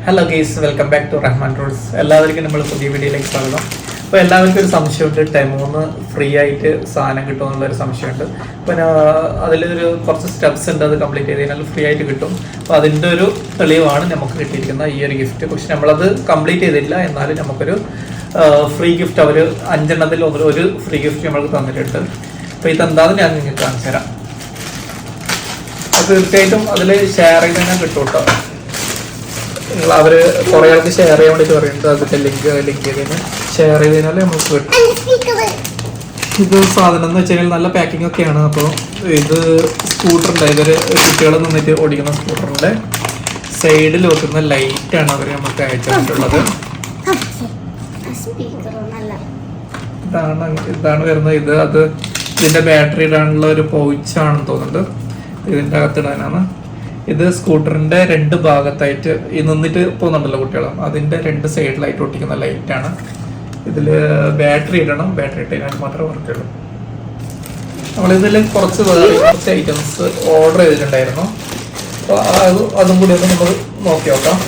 Hello guys, welcome back to Rahman rules. എല്ലാവർക്കും നമ്മൾ പുതിയ വീഡിയോയിലേക്ക് സ്വാഗതം. അപ്പോൾ എല്ലാവർക്കും ഒരു സംശയമുണ്ട്, ടെമോന്ന് ഫ്രീ ആയിട്ട് സാധനം കിട്ടുമെന്നുള്ളൊരു സംശയമുണ്ട്. പിന്നെ അതിലൊരു കുറച്ച് സ്റ്റെപ്സ് ഉണ്ട്, അത് കംപ്ലീറ്റ് ചെയ്ത് കഴിഞ്ഞാൽ ഫ്രീ ആയിട്ട് കിട്ടും. അപ്പോൾ അതിൻ്റെ ഒരു തെളിവാണ് നമുക്ക് കിട്ടിയിരിക്കുന്ന ഈ ഒരു ഗിഫ്റ്റ്. പക്ഷെ നമ്മളത് കംപ്ലീറ്റ് ചെയ്തിട്ടില്ല, എന്നാലും നമുക്കൊരു ഫ്രീ ഗിഫ്റ്റ് അവർ 5 എണ്ണത്തിൽ ഒരു ഫ്രീ ഗിഫ്റ്റ് നമ്മൾക്ക് തന്നിട്ടുണ്ട്. അപ്പോൾ ഇതെന്താണെന്ന് ഞാൻ നിങ്ങൾക്ക് കാണിച്ചു തരാം. അപ്പോൾ തീർച്ചയായിട്ടും അതിൽ ഷെയർ ചെയ്ത് തന്നെ കിട്ടും കേട്ടോ. അവർ കുറേ ആൾക്ക് ഷെയർ ചെയ്യാൻ വേണ്ടിയിട്ട് പറയുന്നത്, അതിൻ്റെ ലിങ്ക് ചെയ്തതിന് ഷെയർ ചെയ്ത് കഴിഞ്ഞാൽ നമുക്ക് കിട്ടും. ഇത് സാധനം എന്ന് വെച്ച് കഴിഞ്ഞാൽ നല്ല പാക്കിംഗ് ഒക്കെയാണ്. അപ്പോൾ ഇത് സ്കൂട്ടറിൻ്റെ കുട്ടികൾ നിന്നിട്ട് ഓടിക്കുന്ന സ്കൂട്ടറിൻ്റെ സൈഡിൽ വെക്കുന്ന ലൈറ്റാണ് അവർ നമുക്ക് അയച്ചിട്ടുള്ളത്. ഇതാണ് വരുന്നത്. ഇതിൻ്റെ ബാറ്ററി ഇടാനുള്ള ഒരു പൗച്ചാണെന്ന് തോന്നുന്നുണ്ട്. ഇതിൻ്റെ അകത്തിടാനാണ്. ഇത് സ്കൂട്ടറിന്റെ 2 ഭാഗത്തായിട്ട് ഈ നിന്നിട്ട് പോകുന്നുണ്ടല്ലോ കുട്ടികൾ, അതിന്റെ 2 സൈഡിലായിട്ട് ഒട്ടിക്കുന്ന ലൈറ്റാണ്. ഇതില് ബാറ്ററി ഇടണം, ബാറ്ററി ഇട്ട് കഴിഞ്ഞാൽ മാത്രമേ വർക്ക് ചെയ്യുള്ളൂ. നമ്മളിതിൽ കുറച്ച് ഐറ്റംസ് ഓർഡർ ചെയ്തിട്ടുണ്ടായിരുന്നു. അപ്പോൾ അതും കൂടി ഒന്ന് നമ്മൾ നോക്കി നോക്കാം.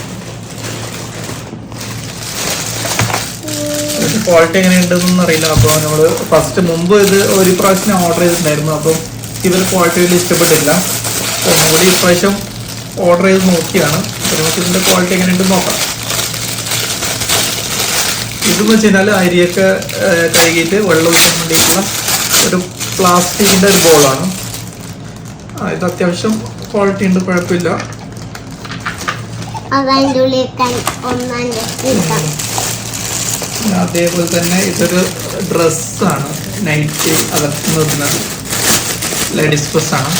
ക്വാളിറ്റി എങ്ങനെയുണ്ടെന്നൊന്നും അറിയില്ല. അപ്പോൾ നമ്മൾ മുമ്പ് ഇത് ഒരു പ്രാവശ്യം ഓർഡർ ചെയ്തിട്ടുണ്ടായിരുന്നു. അപ്പം ഇവർ ക്വാളിറ്റി വലിയ ഇഷ്ടപ്പെട്ടില്ല. ഒന്നുകൂടി ഇപ്രാവശ്യം ഓർഡർ ചെയ്ത് നോക്കിയാണ്. നമുക്ക് ഇതിൻ്റെ ക്വാളിറ്റി എങ്ങനെയുണ്ടെന്ന് നോക്കാം. ഇതെന്ന് വെച്ച് കഴിഞ്ഞാൽ അരിയൊക്കെ കഴുകിയിട്ട് വെള്ളം ഒഴിക്കാൻ വേണ്ടിയിട്ടുള്ള ഒരു പ്ലാസ്റ്റിക്കിൻ്റെ ഒരു ബോളാണ്. ഇത് അത്യാവശ്യം ക്വാളിറ്റി ഉണ്ട്, കുഴപ്പമില്ല. അതേപോലെ തന്നെ ഇതൊരു ഡ്രസ്സാണ്, നൈറ്റ് അകത്തുന്നതിന് ലേഡീസ് ഡ്രസ്സാണ്.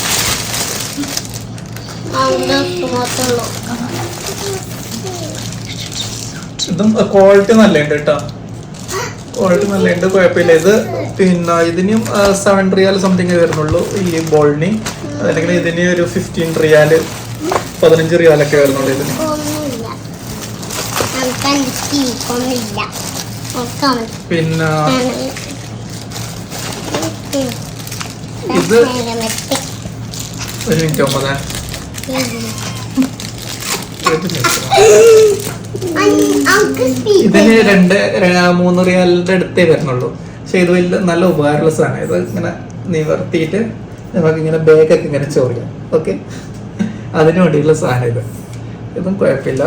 ഇതും ക്വാളിറ്റി നല്ലുണ്ട് കേട്ടോ, ക്വാളിറ്റി നല്ലുണ്ട്, കുഴപ്പമില്ല. ഇത് പിന്നെ ഇതിനും 7 റിയാൽ സംതിങ് വരുന്നുള്ളൂ ഈ ബോളിന്. അല്ലെങ്കിൽ ഇതിന് ഒരു 15 റിയാൽ 15 റിയാലൊക്കെ വരുന്നുള്ളൂ ഇതിന്. പിന്നെ ഇത് ഒരു മിനിറ്റ് ഒമ്പതാ, ഇതിന് 2-3 റിയാലിന്റെ അടുത്തേ വരുന്നുള്ളൂ. പക്ഷെ ഇത് വലിയ നല്ല ഉപകാരമുള്ള സാധനം. ഇത് ഇങ്ങനെ നിവർത്തിയിട്ട് നമുക്ക് ഇങ്ങനെ ബാഗൊക്കെ ഇങ്ങനെ ചോറിയാം. ഓക്കെ, അതിന് വേണ്ടിയുള്ള സാധനം ഇതും കുഴപ്പമില്ല.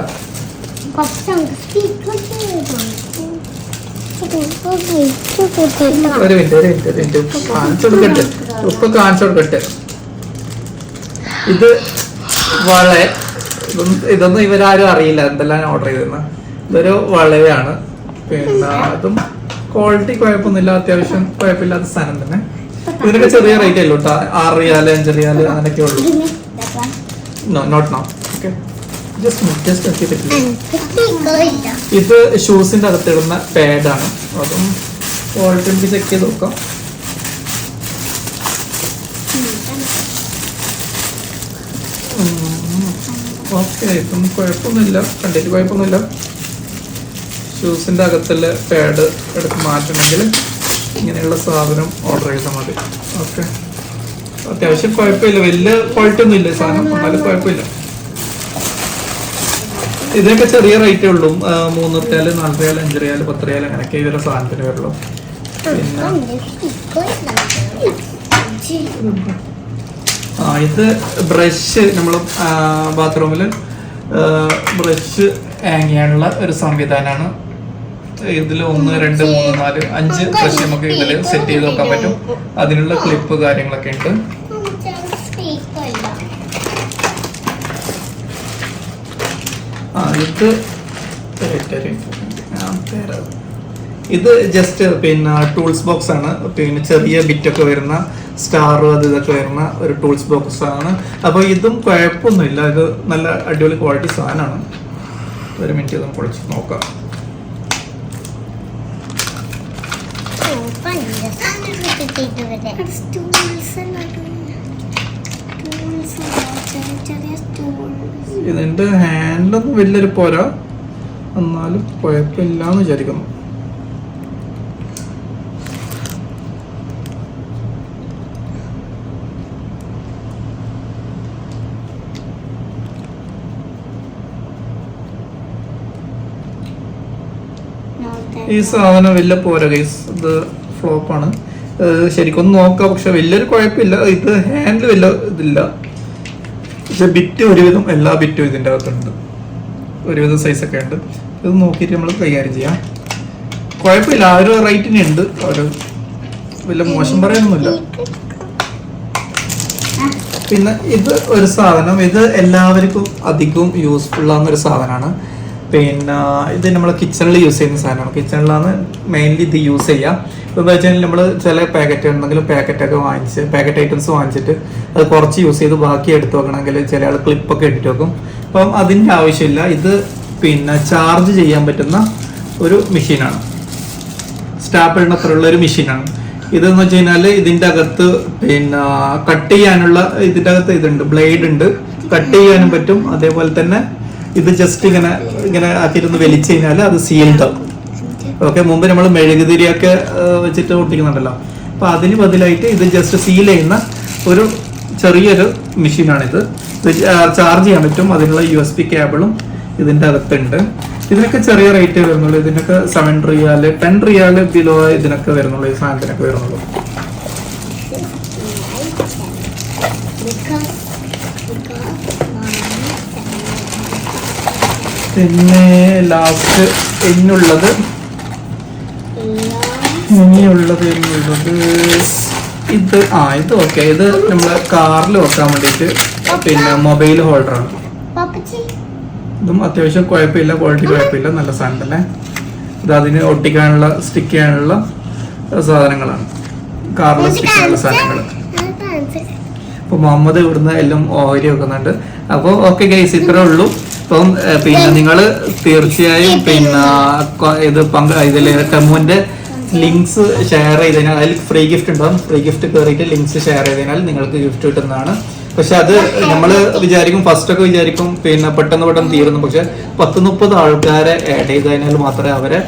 ഒരു മിനിറ്റ് കാണിച്ചു കൊടുക്കട്ടെ, ഉപ്പ് കാണിച്ചു കൊടുക്കട്ടെ. ഇത് ഇതൊന്നും ഇവരാരും അറിയില്ല എന്തെല്ലാം ഓർഡർ ചെയ്തിരുന്ന. ഇതൊരു വളയാണ്. പിന്നെ അതും ക്വാളിറ്റി കുഴപ്പമൊന്നുമില്ല, അത്യാവശ്യം കുഴപ്പമില്ലാത്ത സാധനം തന്നെ. ഇതിനൊക്കെ ചെറിയ റേറ്റ് അല്ലോ കേട്ടോ, 6 റിയാൽ 5 റിയാൽ അങ്ങനെയൊക്കെ ഉള്ളൂ. Not no. ഓക്കെ, ഇത് ഷൂസിന്റെ അകത്തിടുന്ന പാഡാണ്. അതും ക്വാളിറ്റി നമുക്ക് ചെക്ക് ചെയ്ത് നോക്കാം. ഓക്കെ, ഇപ്പം കുഴപ്പമൊന്നുമില്ല, കണ്ടിട്ട് കുഴപ്പമൊന്നുമില്ല. ഷൂസിൻ്റെ അകത്തുള്ള പാഡ് എടുത്ത് മാറ്റണമെങ്കിൽ ഇങ്ങനെയുള്ള സാധനം ഓർഡർ ചെയ്താൽ മതി. ഓക്കെ, അത്യാവശ്യം കുഴപ്പമില്ല, വലിയ ക്വാളിറ്റി ഒന്നും ഇല്ല സാധനം, എന്നാലും കുഴപ്പമില്ല. ഇതിനൊക്കെ ചെറിയ റേറ്റേ ഉള്ളൂ, 3 റിയാൽ 4 റിയാൽ 5 റിയാൽ 10 റിയാൽ അങ്ങനെയൊക്കെ ഇവരുടെ സാധനത്തിന് വരുള്ളൂ. പിന്നെ ഇത് ബ്രഷ്, നമ്മൾ ബാത്റൂമിൽ ബ്രഷ് ഹാങ് ചെയ്യാനുള്ള ഒരു സംവിധാനമാണ്. ഇതിൽ 1 2 3 4 5 ബ്രഷ് നമുക്ക് ഇതിൽ സെറ്റ് ചെയ്ത് നോക്കാൻ പറ്റും. അതിനുള്ള ക്ലിപ്പ് കാര്യങ്ങളൊക്കെ ഉണ്ട്. ഇത് ജസ്റ്റ് പിന്നെ ടൂൾസ് ബോക്സ് ആണ്. പിന്നെ ചെറിയ ബിറ്റൊക്കെ വരുന്ന സ്റ്റാർ ഇതൊക്കെ വരുന്ന ഒരു ടൂൾസ് ബോക്സ് ആണ്. അപ്പോൾ ഇതും കുഴപ്പമൊന്നുമില്ല, ഇത് നല്ല അടിപൊളി ക്വാളിറ്റി സാധനമാണ്. ഒരു മിനിറ്റ് ഇതും പൊളിച്ച് നോക്കാം. ഇതിന്റെ ഹാൻഡൊന്നും വലിയൊരു പോരാ, എന്നാലും കുഴപ്പമില്ലാന്ന് വിചാരിക്കുന്നു. ഈ സാധനം വലിയ പോരാ ഗൈസ്, ഇത് ഫ്ലോപ്പാണ്. ശരിക്കും നോക്കാം, പക്ഷെ വലിയൊരു കുഴപ്പമില്ല. ഇത് ഹാൻഡിൽ വലിയ ഇതില്ല, പക്ഷെ ബിറ്റ് ഒരുവിധം എല്ലാ ബിറ്റും ഇതിൻ്റെ അകത്തുണ്ട്, ഒരുവിധം സൈസൊക്കെ ഉണ്ട്. ഇത് നോക്കിയിട്ട് നമ്മൾ കൈകാര്യം ചെയ്യാം. കുഴപ്പമില്ല, ആ ഒരു റേറ്റിനുണ്ട്, ഒരു വലിയ മോശം പറയാനൊന്നുമില്ല. പിന്നെ ഇത് ഒരു സാധനം, ഇത് എല്ലാവർക്കും അധികവും യൂസ്ഫുൾ ആവുന്നൊരു സാധനമാണ്. പിന്നെ ഇത് നമ്മൾ കിച്ചണിൽ യൂസ് ചെയ്യുന്ന സാധനമാണ്. കിച്ചണിലാണ് മെയിൻലി ഇത് യൂസ് ചെയ്യുക. ഇപ്പോൾ എന്താ വെച്ചാൽ നമ്മൾ ചില പാക്കറ്റ് എന്തെങ്കിലും പാക്കറ്റൊക്കെ വാങ്ങിച്ച് പാക്കറ്റ് ഐറ്റംസ് വാങ്ങിച്ചിട്ട് അത് കുറച്ച് യൂസ് ചെയ്ത് ബാക്കി എടുത്ത് വെക്കണമെങ്കിൽ ചില ആൾ ക്ലിപ്പൊക്കെ ഇട്ട് വെക്കും. അപ്പം അതിൻ്റെ ആവശ്യമില്ല. ഇത് പിന്നെ ചാർജ് ചെയ്യാൻ പറ്റുന്ന ഒരു മെഷീനാണ്, സ്റ്റാപ്പിളിന് അത്രയുള്ള ഒരു മെഷീനാണ്. ഇതെന്ന് വെച്ച് കഴിഞ്ഞാൽ ഇതിൻ്റെ അകത്ത് പിന്നെ കട്ട് ചെയ്യാനുള്ള ഇതിൻ്റെ അകത്ത് ഇതുണ്ട്, ബ്ലേഡ് ഉണ്ട്, കട്ട് ചെയ്യാനും പറ്റും. അതേപോലെ തന്നെ ഇത് ജസ്റ്റ് ഇങ്ങനെ ഇങ്ങനെ ആക്കിയിരുന്ന് വലിച്ചു കഴിഞ്ഞാൽ അത് സീൽഡ് ആവും. ഓക്കെ, മുമ്പ് നമ്മൾ മെഴുകുതിരിയൊക്കെ വെച്ചിട്ട് ഒട്ടിക്കുന്നുണ്ടല്ലോ, അപ്പോൾ അതിന് ബദലായിട്ട് ഇത് ജസ്റ്റ് സീൽ ചെയ്യുന്ന ഒരു ചെറിയൊരു മെഷീനാണിത്. ഇത് ചാർജ് ചെയ്യാൻ പറ്റും. അതിനുള്ള USB കേബിളും ഇതിൻ്റെ അകത്തുണ്ട്. ഇതിനൊക്കെ ചെറിയ റേറ്റ് വരുന്നുള്ളൂ. ഇതിനൊക്കെ 7 റിയാല് 10 റിയാല് ബിലോ ഇതിനൊക്കെ വരുന്നുള്ളൂ, ഈ സാധനത്തിനൊക്കെ വരുന്നുള്ളൂ. പിന്നെ ലാസ്റ്റ് ഇനിയുള്ളത് ഇത് ഇത് ഓക്കെ, ഇത് നമ്മള് കാറിൽ വെക്കാൻ വേണ്ടിയിട്ട് പിന്നെ മൊബൈൽ ഹോൾഡറാണ്. ഇതും അത്യാവശ്യം കുഴപ്പമില്ല, ക്വാളിറ്റി കുഴപ്പമില്ല, നല്ല സാധനം തന്നെ. ഇത് അതിന് ഒട്ടിക്കാനുള്ള സ്റ്റിക്ക് ചെയ്യാനുള്ള സാധനങ്ങളാണ്, കാറിൽ സ്റ്റിക്ക് ചെയ്യാനുള്ള സാധനങ്ങൾ. അപ്പോൾ മുഹമ്മദ് ഇവിടുന്ന് എല്ലാം ഓഹരി വെക്കുന്നുണ്ട്. അപ്പോൾ ഓക്കെ ഗൈസ്, ഇത്രേ ഉള്ളൂ. അപ്പം പിന്നെ നിങ്ങൾ തീർച്ചയായും പിന്നെ ഇത് ഇതിൽ ടെമുവിൻ്റെ ലിങ്ക്സ് ഷെയർ ചെയ്തതിനാൽ അതിൽ ഫ്രീ ഗിഫ്റ്റ് ഉണ്ടാവും. ഫ്രീ ഗിഫ്റ്റ് കയറിയിട്ട് ലിങ്ക്സ് ഷെയർ ചെയ്തതിനാൽ നിങ്ങൾക്ക് ഗിഫ്റ്റ് കിട്ടുന്നതാണ്. പക്ഷെ അത് നമ്മൾ വിചാരിക്കും, ഫസ്റ്റൊക്കെ വിചാരിക്കും പിന്നെ പെട്ടെന്ന് തീരുന്നു. പക്ഷെ 10-30 ആൾക്കാരെ ആഡ് ചെയ്തതിനാൽ മാത്രമേ അവരെ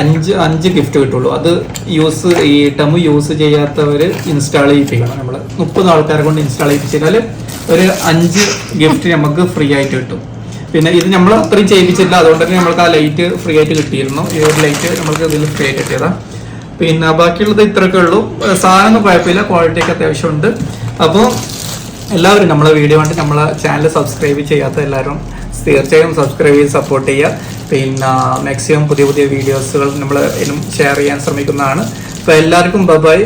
5 ഗിഫ്റ്റ് കിട്ടുള്ളൂ. അത് ഈ ടെമു യൂസ് ചെയ്യാത്തവർ ഇൻസ്റ്റാൾ ചെയ്യിപ്പിക്കണം. നമ്മൾ 30 ആൾക്കാരെ കൊണ്ട് ഇൻസ്റ്റാൾ ചെയ്യിപ്പിച്ചാൽ ഒരു 5 ഗിഫ്റ്റ് നമുക്ക് ഫ്രീ ആയിട്ട് കിട്ടും. പിന്നെ ഇത് നമ്മൾ അത്രയും ചെയ്യിപ്പിച്ചില്ല, അതുകൊണ്ട് തന്നെ നമ്മൾക്ക് ആ ലൈറ്റ് ഫ്രീ ആയിട്ട് കിട്ടിയിരുന്നു. ഈ ഒരു ലൈറ്റ് നമുക്ക് ഇതിൽ ഫ്രീ ആയിട്ട് കിട്ടിയതാണ്. പിന്നെ ബാക്കിയുള്ളത് ഇത്രയൊക്കെ ഉള്ളൂ. സാധനം കുഴപ്പമില്ല, ക്വാളിറ്റി ഒക്കെ അത്യാവശ്യമുണ്ട്. അപ്പോൾ എല്ലാവരും നമ്മളെ വീഡിയോ കണ്ട് നമ്മളെ ചാനൽ സബ്സ്ക്രൈബ് ചെയ്യാത്ത എല്ലാവരും തീർച്ചയായും സബ്സ്ക്രൈബ് ചെയ്ത് സപ്പോർട്ട് ചെയ്യുക. പിന്നെ മാക്സിമം പുതിയ വീഡിയോസുകൾ നമ്മൾ ഷെയർ ചെയ്യാൻ ശ്രമിക്കുന്നതാണ്. അപ്പോൾ എല്ലാവർക്കും ബൈ.